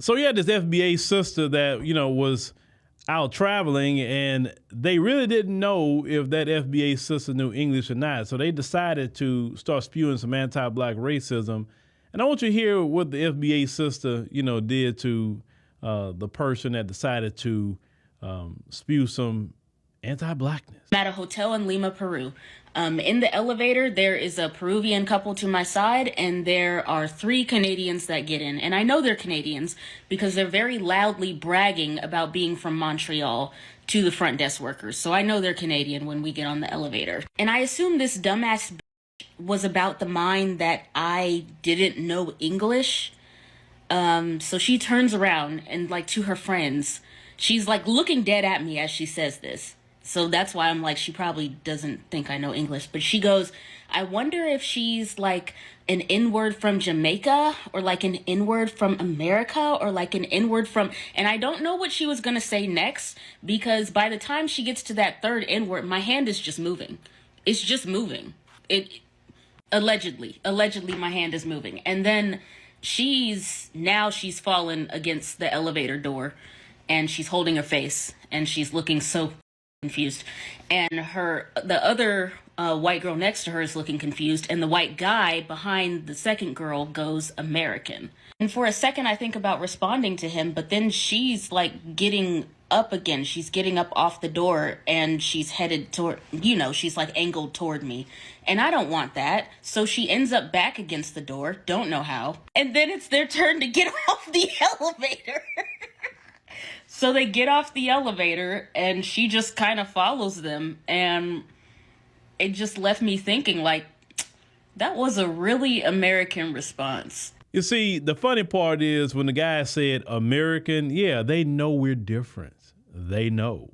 So you had this FBA sister that, was out traveling, and they really didn't know if that FBA sister knew English or not. So they decided to start spewing some anti-black racism. And I want you to hear what the FBA sister, did to the person that decided to spew some anti-blackness. I'm at a hotel in Lima, Peru. In the elevator, there is a Peruvian couple to my side, and there are 3 Canadians that get in. And I know they're Canadians because they're very loudly bragging about being from Montreal to the front desk workers. So I know they're Canadian when we get on the elevator. And I assume this dumbass was about the mind that I didn't know English. So she turns around and, to her friends, she's looking dead at me as she says this. So that's why I'm she probably doesn't think I know English. But she goes, I wonder if she's an N-word from Jamaica, or an N-word from America, or an N-word from... And I don't know what she was going to say next, because by the time she gets to that third N-word, my hand is just moving. It's just moving. Allegedly, my hand is moving. And then she's fallen against the elevator door, and she's holding her face, and she's looking so confused, and the other white girl next to her is looking confused, and the white guy behind the second girl goes American. And for a second I think about responding to him, but then she's getting up again. She's getting up off the door, and she's headed toward, she's angled toward me, and I don't want that. So she ends up back against the door, don't know how, and then it's their turn to get off the elevator. So they get off the elevator, and she just kind of follows them. And it just left me thinking, that was a really American response. You see, the funny part is when the guy said American, yeah, they know we're different. They know.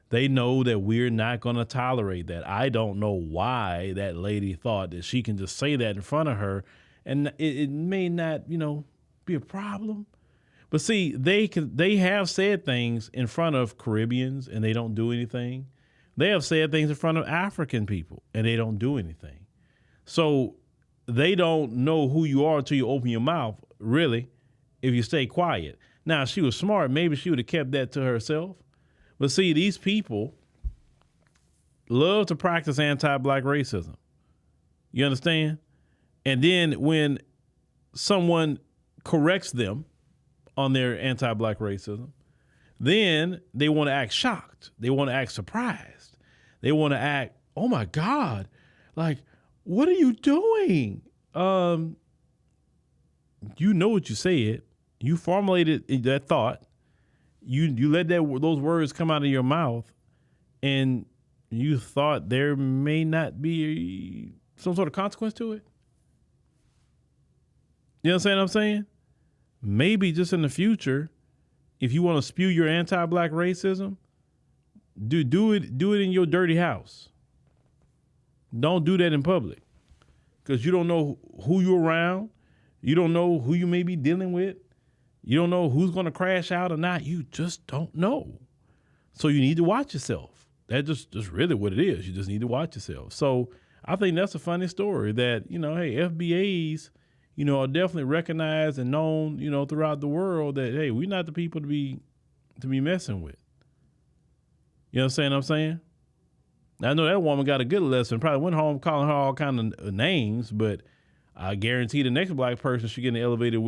They know that we're not going to tolerate that. I don't know why that lady thought that she can just say that in front of her, and it may not, be a problem. But see, they have said things in front of Caribbeans, and they don't do anything. They have said things in front of African people, and they don't do anything. So they don't know who you are until you open your mouth, really, if you stay quiet. Now, if she was smart, maybe she would have kept that to herself. But see, these people love to practice anti-black racism. You understand? And then when someone corrects them on their anti-black racism, then they want to act shocked. They want to act surprised. They want to act, oh my God, what are you doing? You know what you said. You formulated that thought. You let those words come out of your mouth, and you thought there may not be some sort of consequence to it. You understand what I'm saying? Maybe just in the future, if you want to spew your anti-black racism, do it in your dirty house. Don't do that in public, because you don't know who you're around. You don't know who you may be dealing with. You don't know who's going to crash out or not. You just don't know. So you need to watch yourself. That's just really what it is. You just need to watch yourself. So I think that's a funny story that, hey, FBAs, are definitely recognized and known, throughout the world that, hey, we're not the people to be messing with. You understand what I'm saying? I know that woman got a good lesson, probably went home calling her all kind of names, but I guarantee the next black person she get in the elevator with